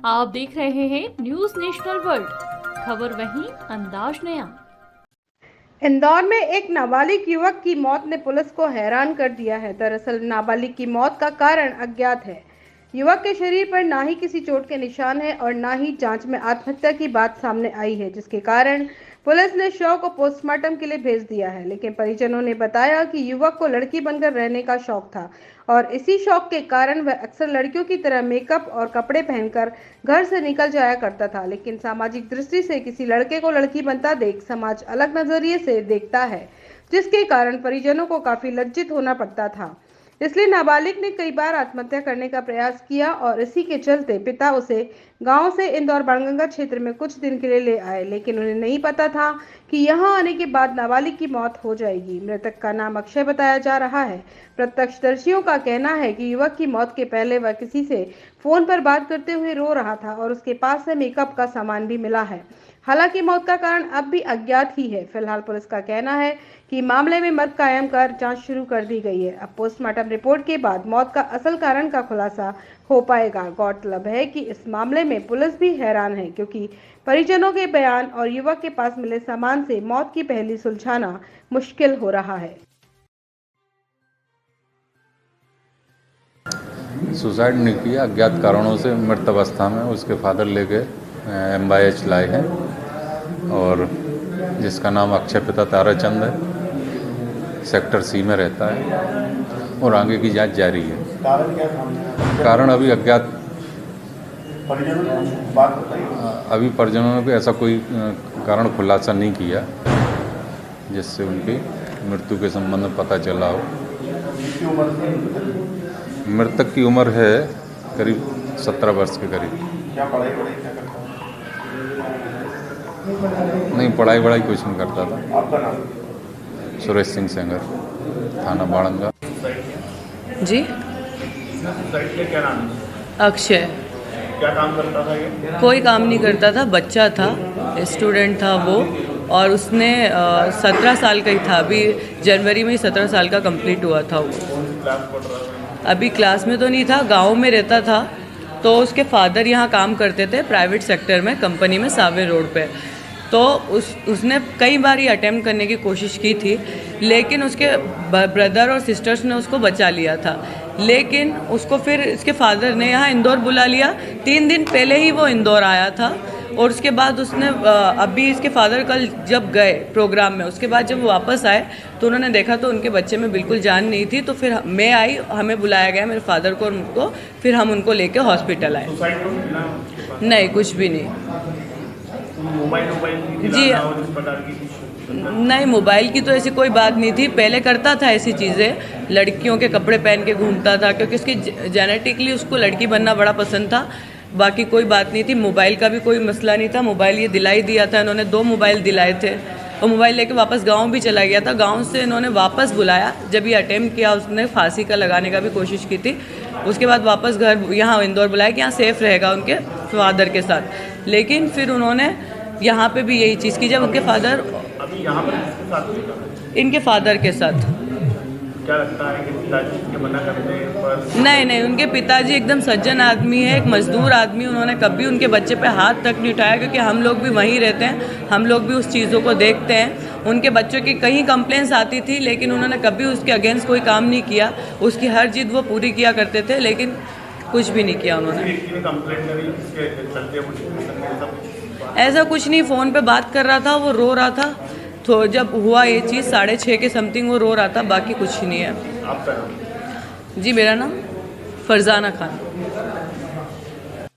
आप देख रहे हैं न्यूज नेशनल वर्ल्ड, खबर वहीं अंदाज नया। इंदौर में एक नाबालिग युवक की मौत ने पुलिस को हैरान कर दिया है। दरअसल नाबालिग की मौत का कारण अज्ञात है। युवक के शरीर पर ना ही किसी चोट के निशान है और ना ही जांच में आत्महत्या की बात सामने आई है, जिसके कारण पुलिस ने शव को पोस्टमार्टम के लिए भेज दिया है। लेकिन परिजनों ने बताया कि युवक को लड़की बनकर रहने का शौक था और इसी शौक के कारण वह अक्सर लड़कियों की तरह मेकअप और कपड़े पहनकर घर से निकल जाया करता था। लेकिन सामाजिक दृष्टि से किसी लड़के को लड़की बनता देख समाज अलग नजरिए से देखता है, जिसके कारण परिजनों को काफी लज्जित होना पड़ता था। इसलिए नाबालिग ने कई बार आत्महत्या करने का प्रयास किया और इसी के चलते पिता उसे गांव से इंदौर बाणगंगा क्षेत्र में कुछ दिन के लिए ले आए, लेकिन उन्हें नहीं पता था कि यहां आने के बाद नाबालिग की मौत हो जाएगी। मृतक का नाम अक्षय बताया जा रहा है। प्रत्यक्षदर्शियों का कहना है कि युवक की मौत के पहले वह किसी से फोन पर बात करते हुए रो रहा था और उसके पास से मेकअप का सामान भी मिला है। हालांकि मौत का कारण अब भी अज्ञात ही है। फिलहाल पुलिस का कहना है कि मामले में मर्ग कायम कर जांच शुरू कर दी गई है। अब पोस्टमार्टम रिपोर्ट के बाद मौत का असल कारण का खुलासा हो पाएगा। गौरतलब है कि इस मामले में पुलिस भी हैरान है, क्योंकि परिजनों के बयान और युवक के पास मिले सामान से मौत की पहली सुलझाना मुश्किल हो रहा है। सुसाइड नहीं किया, अज्ञात कारणों से मृत अवस्था में उसके फादर लेके MYH लाए हैं और जिसका नाम अक्षय पिता ताराचंद है, सेक्टर C में रहता है और आगे की जांच जारी है। कारण क्या था? कारण अभी अज्ञात। परिजनों ने बात बताई? अभी परिजनों ने भी ऐसा कोई कारण खुलासा नहीं किया जिससे उनकी मृत्यु के संबंध में पता चला हो। कितनी उम्र थी? मृतक की उम्र है करीब 17 वर्ष के करीब। क्या पढ़ाई क्या करता था? नहीं, पढ़ाई कुछ नहीं करता था। आपका नाम? सुरेश सिंह सेंगर, थाना बाणगंगा। जी, क्या नाम है? अक्षय। क्या काम करता था ये? कोई काम नहीं करता था, बच्चा था, स्टूडेंट था वो, और उसने 17 साल का ही था। अभी जनवरी में ही 17 साल का कंप्लीट हुआ था वो। क्लास पढ़ रहा था? अभी क्लास में तो नहीं था, गांव में रहता था। तो उसके फादर यहाँ काम करते थे प्राइवेट सेक्टर में, कंपनी में, सावे रोड पे। तो उसने कई बार ये अटेम्प्ट करने की कोशिश की थी, लेकिन उसके ब्रदर और सिस्टर्स ने उसको बचा लिया था। लेकिन उसको फिर इसके फादर ने यहाँ इंदौर बुला लिया। 3 दिन पहले ही वो इंदौर आया था और उसके बाद उसने अभी इसके फादर कल जब गए प्रोग्राम में, उसके बाद जब वो वापस आए तो उन्होंने देखा तो उनके बच्चे में बिल्कुल जान नहीं थी। तो फिर मैं आई, हमें बुलाया गया, मेरे फादर को और उनको, फिर हम उनको लेके हॉस्पिटल आए। सुसाइड नोट मिला? नहीं, कुछ भी नहीं। मोबाइल जी, और इस प्रकार की नहीं, मोबाइल की तो ऐसी कोई बात नहीं थी। पहले करता था ऐसी चीज़ें, लड़कियों के कपड़े पहन के घूमता था, क्योंकि उसकी जेनेटिकली उसको लड़की बनना बड़ा पसंद था। बाकी कोई बात नहीं थी। मोबाइल का भी कोई मसला नहीं था। मोबाइल ये दिला ही दिया था इन्होंने, 2 मोबाइल दिलाए थे और मोबाइल लेके वापस गांव भी चला गया था। गांव से इन्होंने वापस बुलाया, जब ये अटेम्प्ट किया, उसने फांसी का लगाने का भी कोशिश की थी। उसके बाद वापस घर यहाँ इंदौर बुलाया कि यहाँ सेफ़ रहेगा उनके फादर के साथ। लेकिन फिर उन्होंने यहाँ पे भी यही चीज़ की, जब उनके फादर, अभी यहाँ पर किसके साथ मिला? इनके फादर के साथ। क्या लगता है कि पिताजी के मना करने पर? नहीं, उनके पिताजी एकदम सज्जन आदमी है, एक मजदूर आदमी। उन्होंने कभी उनके बच्चे पे हाथ तक नहीं उठाया, क्योंकि हम लोग भी वहीं रहते हैं, हम लोग भी उस चीज़ों को देखते हैं। उनके बच्चों की कहीं कंप्लेंट्स आती थी, लेकिन उन्होंने कभी उसके अगेंस्ट कोई काम नहीं किया। उसकी हर जिद वो पूरी किया करते थे, लेकिन कुछ भी नहीं किया उन्होंने। ऐसा कुछ नहीं, फ़ोन पे बात कर रहा था, वो रो रहा था। तो जब हुआ ये चीज़ 6:30 के समथिंग वो रो रहा था, बाकी कुछ नहीं है। आपका नाम? जी, मेरा नाम फरजाना खान।